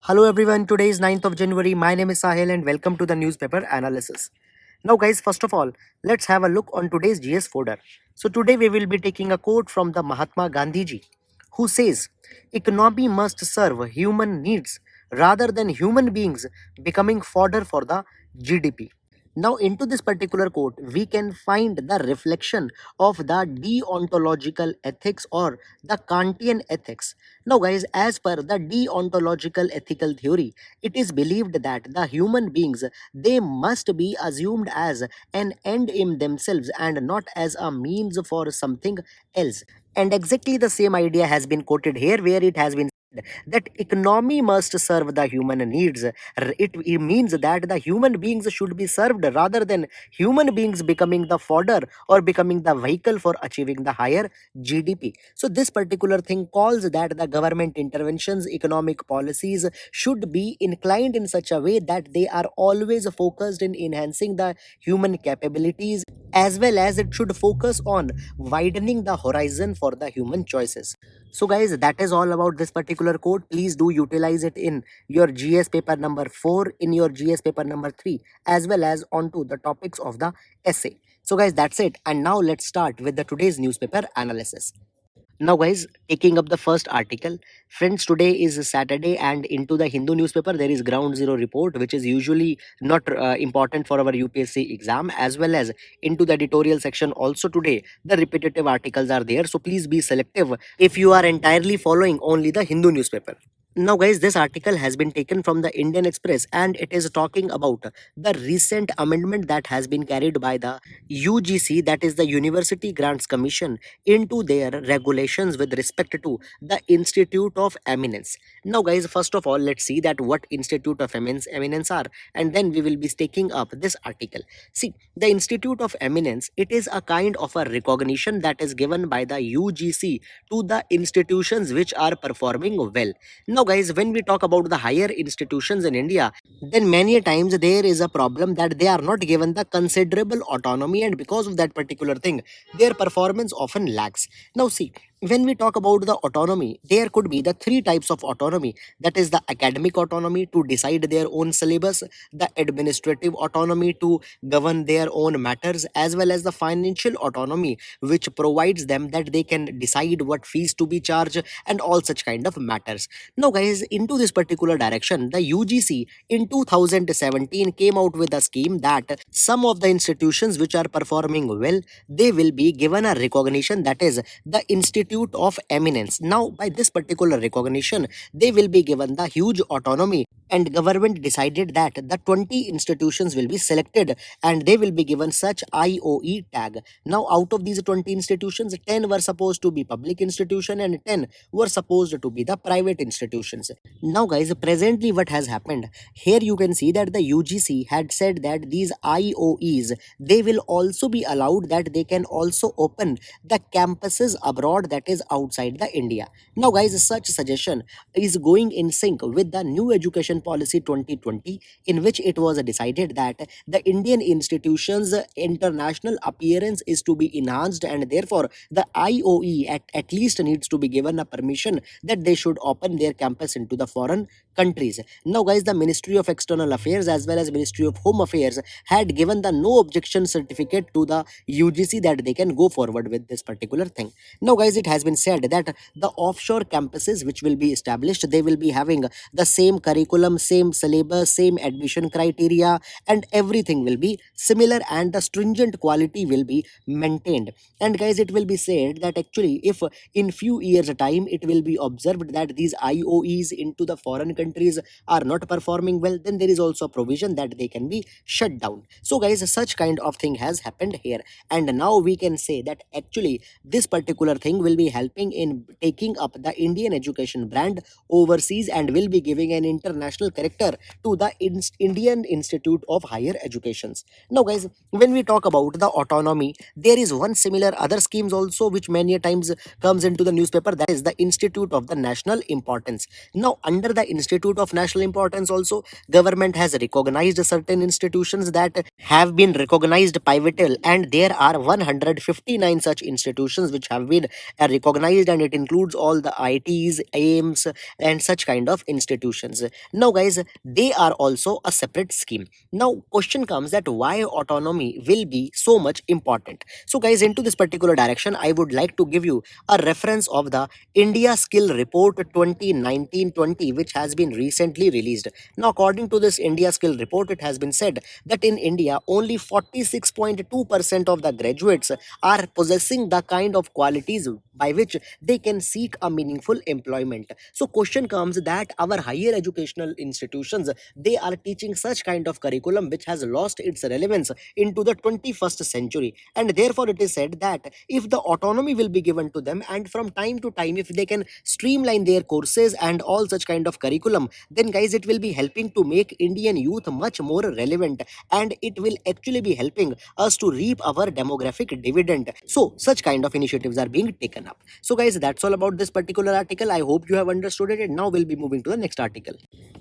Hello everyone, today is 9th of January. My name is Sahil and welcome to the newspaper analysis. Now guys, first of all, let's have a look on today's GS folder. So today we will be taking a quote from the Mahatma Gandhi ji, who says, economy must serve human needs rather than human beings becoming fodder for the GDP. Now, into this particular quote, we can find the reflection of the deontological ethics or the Kantian ethics. Now, guys, as per the deontological ethical theory, it is believed that the human beings they must be assumed as an end in themselves and not as a means for something else. And exactly the same idea has been quoted here, where it has been said that economy must serve the human needs. It means that the human beings should be served rather than human beings becoming the fodder or becoming the vehicle for achieving the higher GDP. So this particular thing calls that the government interventions, economic policies should be inclined in such a way that they are always focused in enhancing the human capabilities, as well as it should focus on widening the horizon for the human choices. So guys, that is all about this particular quote. Please do utilize it in your GS paper number 4, in your GS paper number 3, as well as onto the topics of the essay. So guys, that's it. And now let's start with the today's newspaper analysis. Now, guys, taking up the first article, friends, today is Saturday, and into the Hindu newspaper there is Ground Zero report, which is usually not important for our UPSC exam, as well as into the editorial section. Also, today the repetitive articles are there, so please be selective if you are entirely following only the Hindu newspaper. Now, guys, this article has been taken from the Indian Express and it is talking about the recent amendment that has been carried by the UGC, that is the University Grants Commission, into their regulations with respect to the Institute of Eminence. Now, guys, first of all, let's see that what Institute of Eminence are, and then we will be taking up this article. See, the Institute of Eminence, it is a kind of a recognition that is given by the UGC to the institutions which are performing well. Now, guys, when we talk about the higher institutions in India, then many a times there is a problem that they are not given the considerable autonomy, and because of that particular thing, their performance often lacks. Now, see, when we talk about the autonomy, there could be the three types of autonomy, that is the academic autonomy to decide their own syllabus, the administrative autonomy to govern their own matters, as well as the financial autonomy, which provides them that they can decide what fees to be charged and all such kind of matters. Now, guys, into this particular direction, the UGC in 2017 came out with a scheme that some of the institutions which are performing well, they will be given a recognition, that is the Institute of Eminence. Now, by this particular recognition, they will be given the huge autonomy, and government decided that the 20 institutions will be selected and they will be given such IOE tag. Now, out of these 20 institutions, 10 were supposed to be public institution and 10 were supposed to be the private institutions. Now, guys, presently what has happened here, you can see that the UGC had said that these IOEs, they will also be allowed that they can also open the campuses abroad, that is outside the India. Now, guys, such suggestion is going in sync with the new education policy 2020, in which it was decided that the Indian institutions international appearance is to be enhanced, and therefore the IOE at least needs to be given a permission that they should open their campus into the foreign countries. Now, guys, the Ministry of External Affairs as well as Ministry of Home Affairs had given the no objection certificate to the UGC that they can go forward with this particular thing. Now, guys, it has been said that the offshore campuses which will be established, they will be having the same curriculum, same syllabus, same admission criteria, and everything will be similar, and the stringent quality will be maintained. And guys, it will be said that actually if in few years time it will be observed that these IOEs into the foreign countries are not performing well, then there is also a provision that they can be shut down. So, guys, such kind of thing has happened here, and now we can say that actually this particular thing will be helping in taking up the Indian education brand overseas and will be giving an international character to the Indian Institute of Higher Educations. Now, guys, when we talk about the autonomy, there is one similar other schemes also which many a times comes into the newspaper, that is the Institute of the National Importance. Now, under the Institute institute of national importance also. Government has recognized certain institutions that have been recognized pivotal, and there are 159 such institutions which have been recognized, and it includes all the ITs, AIMS, and such kind of institutions. Now guys, they are also a separate scheme. Now question comes that why autonomy will be so much important. So guys, into this particular direction, I would like to give you a reference of the India Skill Report 2019-20, which has been recently released. Now according to this India Skill Report, it has been said that in India only 46.2% of the graduates are possessing the kind of qualities by which they can seek a meaningful employment. So question comes that our higher educational institutions, they are teaching such kind of curriculum which has lost its relevance into the 21st century, and therefore it is said that if the autonomy will be given to them, and from time to time if they can streamline their courses and all such kind of curriculum, then guys it will be helping to make Indian youth much more relevant, and it will actually be helping us to reap our demographic dividend. So such kind of initiatives are being taken up. So guys, that's all about this particular article. I hope you have understood it, and now we'll be moving to the next article.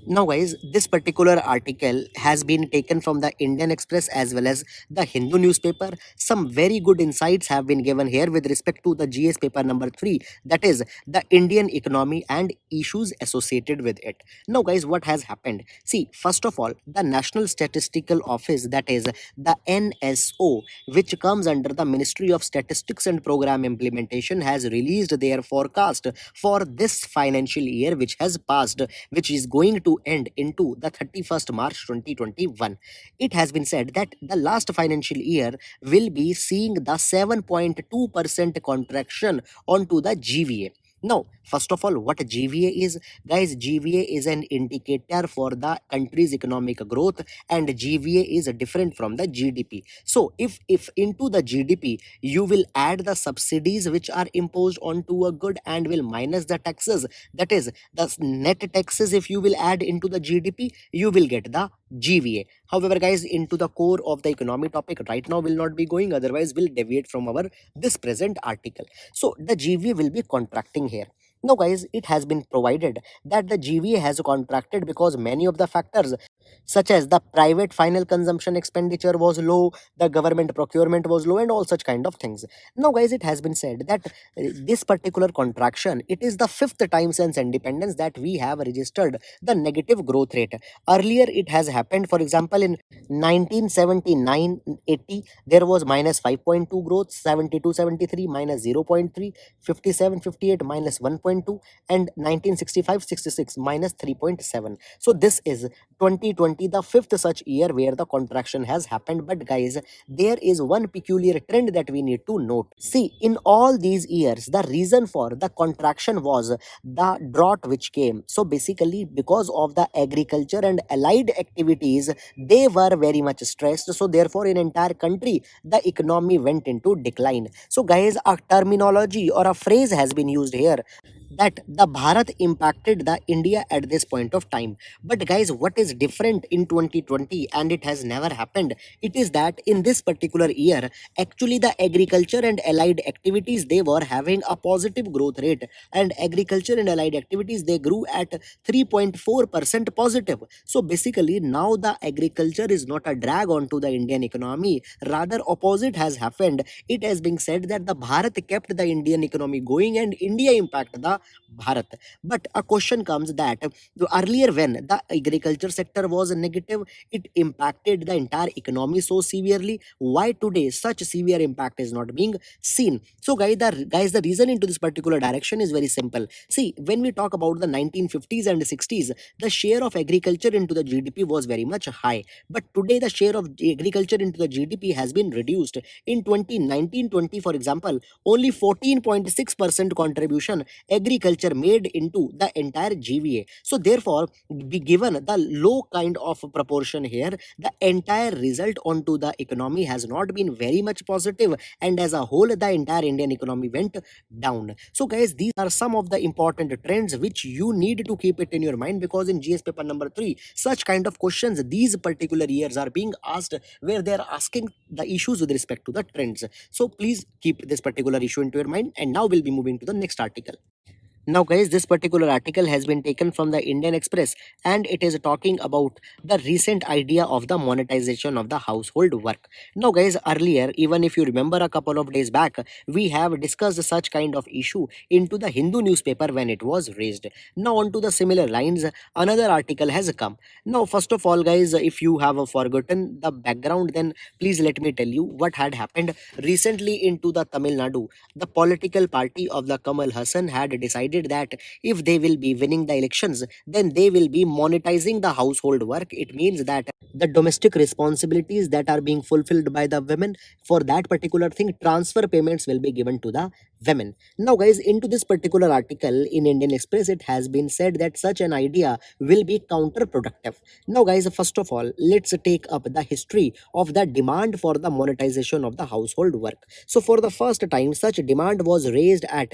Now guys, this particular article has been taken from the Indian Express as well as the Hindu newspaper. Some very good insights have been given here with respect to the GS paper number 3, that is the Indian economy and issues associated with it. Now guys, what has happened? See, first of all, the National Statistical Office, that is the NSO, which comes under the Ministry of Statistics and Program Implementation, has released their forecast for this financial year which has passed, which is going to end into the 31st March 2021. It has been said that the last financial year will be seeing the 7.2% contraction onto the GVA. Now, first of all, what GVA is? Guys, GVA is an indicator for the country's economic growth, and GVA is different from the GDP. So, if into the GDP you will add the subsidies which are imposed onto a good and will minus the taxes, that is the net taxes, if you will add into the GDP, you will get the GVA. However, guys, into the core of the economy topic right now will not be going, otherwise we'll deviate from our this present article. So the GVA will be contracting here. Now guys, it has been provided that the GVA has contracted because many of the factors such as the private final consumption expenditure was low, the government procurement was low, and all such kind of things. Now guys, it has been said that this particular contraction, it is the fifth time since independence that we have registered the negative growth rate. Earlier it has happened, for example, in 1979-80 there was minus 5.2 growth, 72-73 minus 0.3, 57-58 minus 1.2, and 1965-66 minus 3.7. So this is 2020, the fifth such year where the contraction has happened. But guys, there is one peculiar trend that we need to note. See, in all these years, the reason for the contraction was the drought which came. So basically, because of the agriculture and allied activities, they were very much stressed. So therefore, in entire country, the economy went into decline. So guys, a terminology or a phrase has been used here that the Bharat impacted the India at this point of time. But guys, what is different in 2020, and it has never happened? It is that in this particular year, actually the agriculture and allied activities, they were having a positive growth rate, and agriculture and allied activities, they grew at 3.4% positive. So basically now the agriculture is not a drag onto the Indian economy, rather opposite has happened. It has been said that the Bharat kept the Indian economy going and India impacted the Bharat. But a question comes that earlier when the agriculture sector was negative, it impacted the entire economy so severely. Why today such severe impact is not being seen? So guys, the reason into this particular direction is very simple. See, when we talk about the 1950s and 60s, the share of agriculture into the GDP was very much high. But today the share of agriculture into the GDP has been reduced. In 2019-20, for example, only 14.6% contribution agriculture made into the entire GVA. So therefore, be given the low kind of proportion here, the entire result onto the economy has not been very much positive, and as a whole the entire Indian economy went down. So guys, these are some of the important trends which you need to keep it in your mind, because in GS paper number 3 such kind of questions these particular years are being asked, where they are asking the issues with respect to the trends. So please keep this particular issue into your mind, and now we'll be moving to the next article. Now, guys, this particular article has been taken from the Indian Express and it is talking about the recent idea of the monetization of the household work. Now, guys, earlier, even if you remember a couple of days back, we have discussed such kind of issue into the Hindu newspaper when it was raised. Now, on to the similar lines, another article has come. Now, first of all, guys, if you have forgotten the background, then please let me tell you what had happened recently into the Tamil Nadu. The political party of the Kamal Hassan had decided that if they will be winning the elections, then they will be monetizing the household work. It means that the domestic responsibilities that are being fulfilled by the women, for that particular thing, transfer payments will be given to the women. Now, guys, into this particular article in Indian Express, it has been said that such an idea will be counterproductive. Now, guys, first of all, let's take up the history of the demand for the monetization of the household work. So, for the first time, such demand was raised at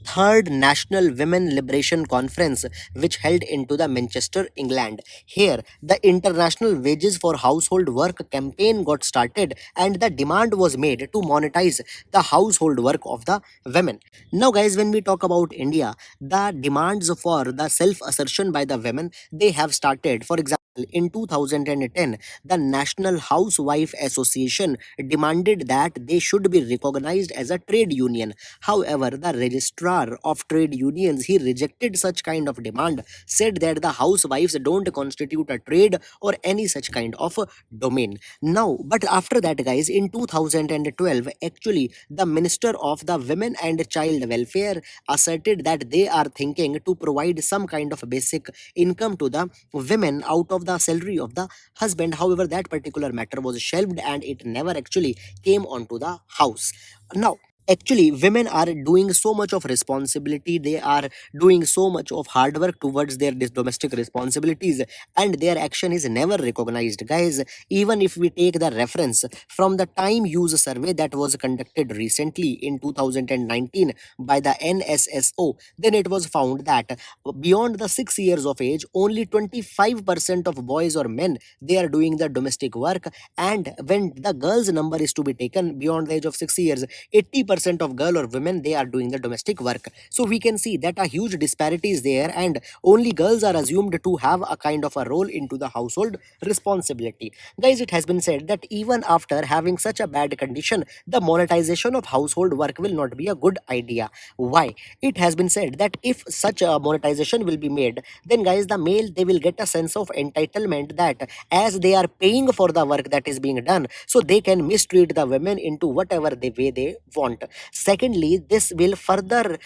Third National Women Liberation Conference, which held into the Manchester, England. Here, the International Wages for Household Work campaign got started, and the demand was made to monetize the household work of the women. Now, guys, when we talk about India, the demands for the self-assertion by the women, they have started. For example, in 2010, the National Housewife Association demanded that they should be recognized as a trade union. However, the registrar of trade unions, he rejected such kind of demand, said that the housewives don't constitute a trade or any such kind of domain. Now, but after that, guys, in 2012, actually, the Minister of the Women and Child Welfare asserted that they are thinking to provide some kind of basic income to the women out of the salary of the husband. However, that particular matter was shelved and it never actually came onto the house. Now, actually, women are doing so much of responsibility, they are doing so much of hard work towards their domestic responsibilities, and their action is never recognized, guys. Even if we take the reference from the time use survey that was conducted recently in 2019 by the NSSO, then it was found that beyond the 6 years of age, only 25% of boys or men, they are doing the domestic work. And when the girls number is to be taken beyond the age of 6 years, 80% of girl or women, they are doing the domestic work. So we can see that a huge disparity is there, and only girls are assumed to have a kind of a role into the household responsibility. Guys, it has been said that even after having such a bad condition, the monetization of household work will not be a good idea. Why? It has been said that if such a monetization will be made, then guys, the male, they will get a sense of entitlement that as they are paying for the work that is being done, so they can mistreat the women into whatever the way they want. Secondly, this will further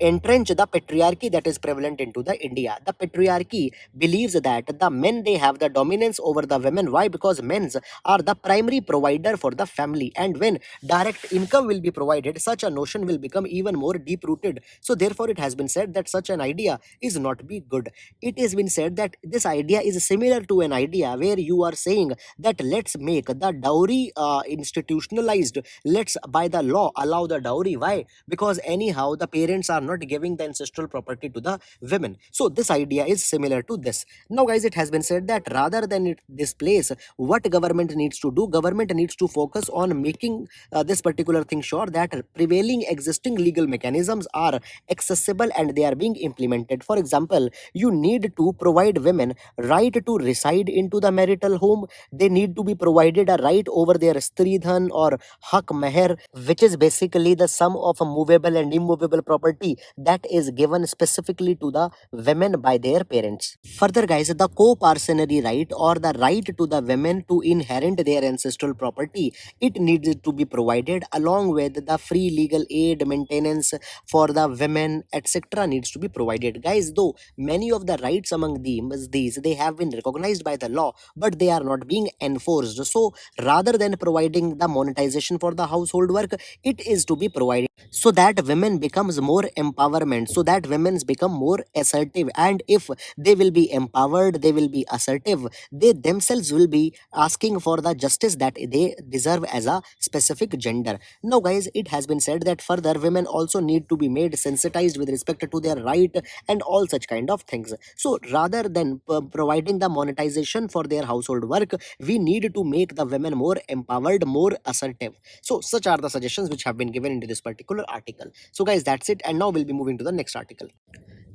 entrench the patriarchy that is prevalent into the India. The patriarchy believes that the men, they have the dominance over the women. Why? Because men are the primary provider for the family, and when direct income will be provided, such a notion will become even more deep rooted. So therefore, it has been said that such an idea is not be good. It has been said that this idea is similar to an idea where you are saying that let's make the dowry institutionalized. Let's by the law allow the dowry. Why? Because anyhow the parents are not giving the ancestral property to the women. So this idea is similar to this. Now, guys, it has been said that rather than this place, what government needs to do, government needs to focus on making this particular thing sure that prevailing existing legal mechanisms are accessible and they are being implemented. For example, you need to provide women right to reside into the marital home. They need to be provided a right over their stridhan or hak meher, which is basically the sum of a movable and immovable property that is given specifically to the women by their parents. Further, guys, the co-parcenary right or the right to the women to inherit their ancestral property, it needs to be provided along with the free legal aid, maintenance for the women, etc. needs to be provided, guys. Though many of the rights among these they have been recognized by the law, but they are not being enforced. So rather than providing the monetization for the household work, it is to be provided so that women becomes more empowerment, so that women become more assertive. And if they will be empowered, they will be assertive, they themselves will be asking for the justice that they deserve as a specific gender. Now, guys, it has been said that further women also need to be made sensitized with respect to their right and all such kind of things. So rather than providing the monetization for their household work, we need to make the women more empowered, more assertive. So such are the suggestions which have been been given into this particular article. So guys, that's it, and now we'll be moving to the next article.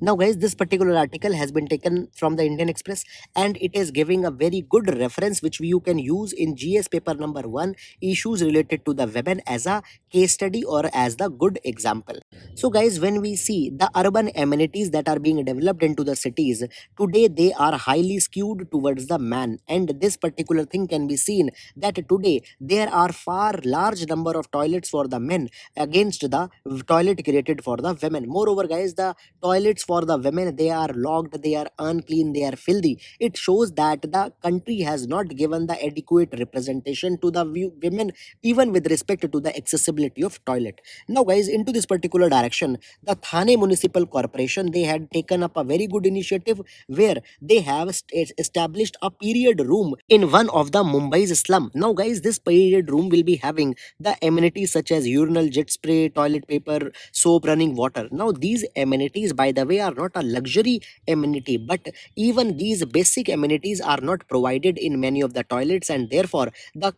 Now, guys, this particular article has been taken from the Indian Express, and it is giving a very good reference which you can use in GS paper number 1, issues related to the women, as a case study or as the good example. So, guys, when we see the urban amenities that are being developed into the cities, today they are highly skewed towards the man, and this particular thing can be seen that today there are far large number of toilets for the men against the toilet created for the women. Moreover, guys, the toilets for the women, they are locked, they are unclean, they are filthy. It shows that the country has not given the adequate representation to the women, even with respect to the accessibility of toilet. Now, guys, into this particular direction, the Thane Municipal Corporation, they had taken up a very good initiative where they have established a period room in one of the Mumbai's slum. Now, guys, this period room will be having the amenities such as urinal, jet spray, toilet paper, soap, running water. Now, these amenities, by the way, are not a luxury amenity, but even these basic amenities are not provided in many of the toilets, and therefore the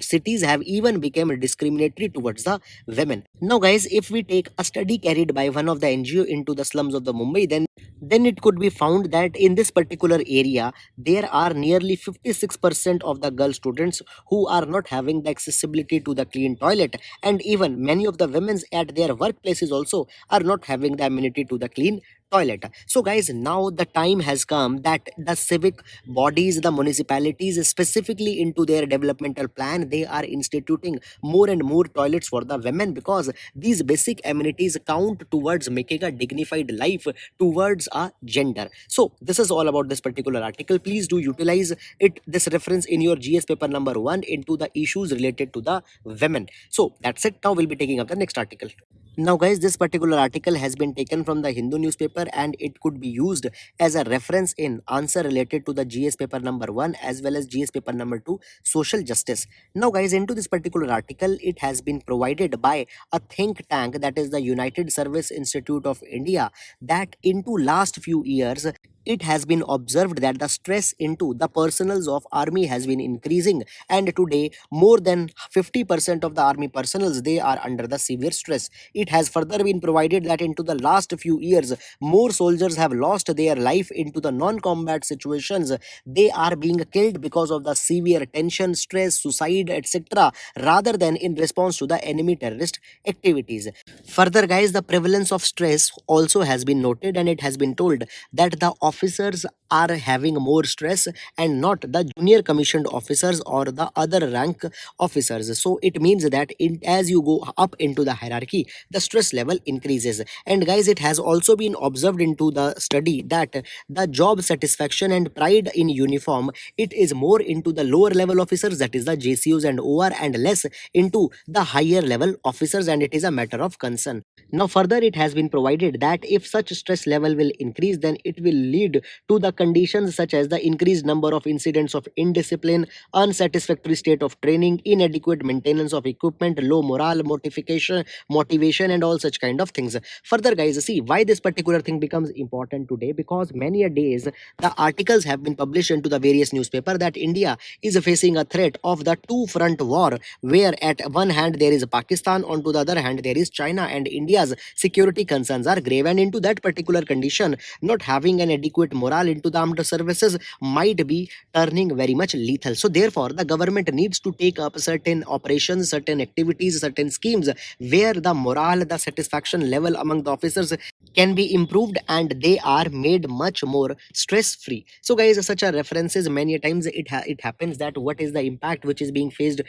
cities have even become discriminatory towards the women. Now, guys, if we take a study carried by one of the NGO into the slums of the Mumbai, then it could be found that in this particular area there are nearly 56% of the girl students who are not having the accessibility to the clean toilet, and even many of the women at their workplaces also are not having the amenity to the clean toilet. So, guys, now the time has come that the civic bodies, the municipalities, specifically into their developmental plan, they are instituting more and more toilets for the women, because these basic amenities count towards making a dignified life towards a gender. So this is all about this particular article. Please do utilize it, this reference, in your GS paper number 1 into the issues related to the women. So that's it. Now we'll be taking up the next article. Now, guys, this particular article has been taken from the Hindu newspaper, and it could be used as a reference in answer related to the GS paper number 1 as well as GS paper number 2, social justice. Now, guys, into this particular article, it has been provided by a think tank, that is the United Service Institute of India, that into last few years it has been observed that the stress into the personals of army has been increasing, and today more than 50% of the army personals, they are under the severe stress. It has further been provided that into the last few years more soldiers have lost their life into the non-combat situations. They are being killed because of the severe tension, stress, suicide, etc., rather than in response to the enemy terrorist activities. Further, guys, the prevalence of stress also has been noted, and it has been told that the officers are having more stress and not the junior commissioned officers or the other rank officers. So it means that as you go up into the hierarchy, the stress level increases. And guys, it has also been observed into the study that the job satisfaction and pride in uniform, it is more into the lower level officers, that is the JCOs and OR, and less into the higher level officers, and it is a matter of concern. Now, further, it has been provided that if such stress level will increase, then it will lead to the conditions such as the increased number of incidents of indiscipline, unsatisfactory state of training, inadequate maintenance of equipment, low morale, motivation, and all such kind of things. Further, guys, see why this particular thing becomes important today, because many a days the articles have been published into the various newspaper that India is facing a threat of the two front war, where at one hand there is Pakistan, on to the other hand there is China, and India's security concerns are grave. And into that particular condition, not having an adequate morale into the armed services might be turning very much lethal. So therefore the government needs to take up certain operations, certain activities, certain schemes where the morale, the satisfaction level among the officers can be improved and they are made much more stress free. So guys, such a references, many times it happens that what is the impact which is being faced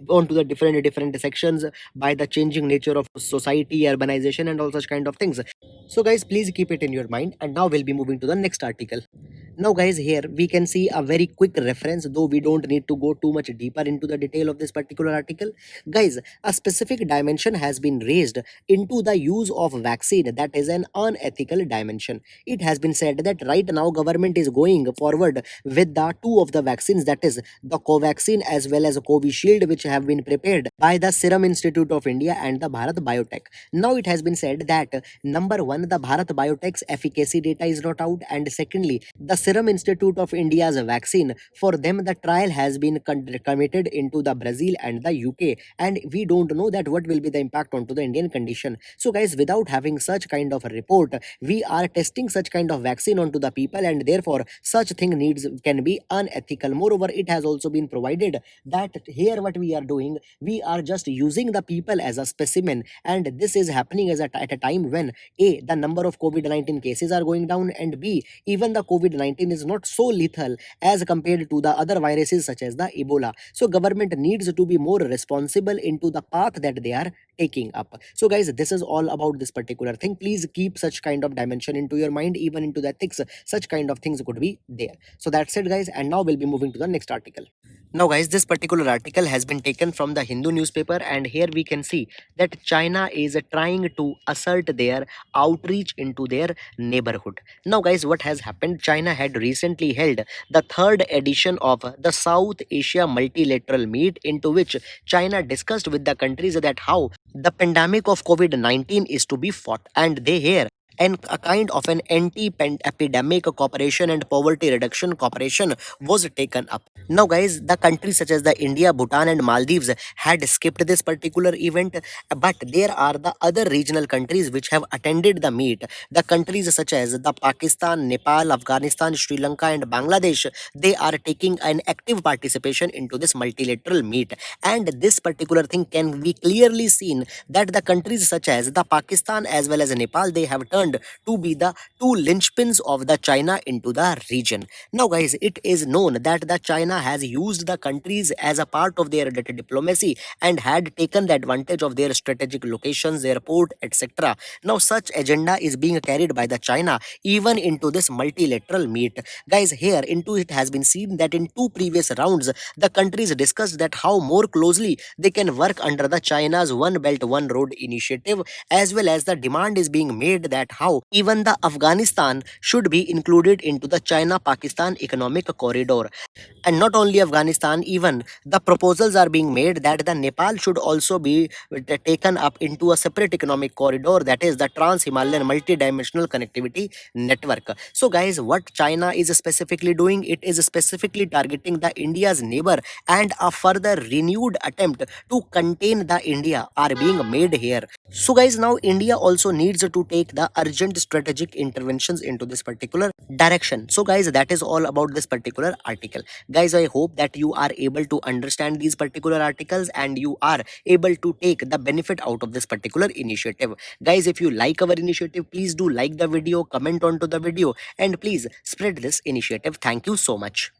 onto the different sections by the changing nature of society, urbanization, and all such kind of things. So guys, please keep it in your mind, and now we'll be moving to the next article. Now, guys, here we can see a very quick reference, though we don't need to go too much deeper into the detail of this particular article. Guys, a specific dimension has been raised into the use of vaccine, that is an unethical dimension. It has been said that right now government is going forward with the two of the vaccines, that is the Covaxin as well as Covishield, which have been prepared by the Serum Institute of India and the Bharat Biotech. Now it has been said that number one, the Bharat Biotech's efficacy data is not out, and secondly, the Serum Institute of India's vaccine, for them the trial has been committed into the Brazil and the UK, and we don't know that what will be the impact onto the Indian condition. So guys, without having such kind of a report, we are testing such kind of vaccine onto the people, and therefore such thing needs can be unethical. Moreover, it has also been provided that here what we are doing, we are just using the people as a specimen, and this is happening at a time when a the number of COVID-19 cases are going down, and b even the COVID-19 is not so lethal as compared to the other viruses such as the Ebola. So government needs to be more responsible into the path that they are taking up. So guys, this is all about this particular thing. Please keep such kind of dimension into your mind, even into the ethics. Such kind of things could be there. So that's it guys, and now we'll be moving to the next article. Now guys, this particular article has been taken from the Hindu newspaper, and here we can see that China is trying to assert their outreach into their neighborhood. Now guys, what has happened? China had recently held the third edition of the South Asia Multilateral Meet, into which China discussed with the countries that how the pandemic of COVID-19 is to be fought, and they here and a kind of an anti-epidemic cooperation and poverty reduction cooperation was taken up. Now guys, the countries such as the India, Bhutan and Maldives had skipped this particular event, but there are the other regional countries which have attended the meet. The countries such as the Pakistan, Nepal, Afghanistan, Sri Lanka and Bangladesh, they are taking an active participation into this multilateral meet, and this particular thing can be clearly seen that the countries such as the Pakistan as well as Nepal, they have turned to be the two linchpins of the China into the region. Now guys, it is known that the China has used the countries as a part of their diplomacy and had taken the advantage of their strategic locations, their port, etc. Now such agenda is being carried by the China even into this multilateral meet. Guys, here into it has been seen that in two previous rounds, the countries discussed that how more closely they can work under the China's One Belt One Road initiative, as well as the demand is being made that how even the Afghanistan should be included into the China-Pakistan economic corridor. And not only Afghanistan, even the proposals are being made that the Nepal should also be taken up into a separate economic corridor, that is the Trans-Himalayan Multidimensional Connectivity Network. So guys, what China is specifically doing, it is specifically targeting the India's neighbor, and a further renewed attempt to contain the India are being made here. So guys, now India also needs to take the urgent strategic interventions into this particular direction. So guys, that is all about this particular article. Guys, I hope that you are able to understand these particular articles and you are able to take the benefit out of this particular initiative. Guys, if you like our initiative, please do like the video, comment onto the video, and please spread this initiative. Thank you so much.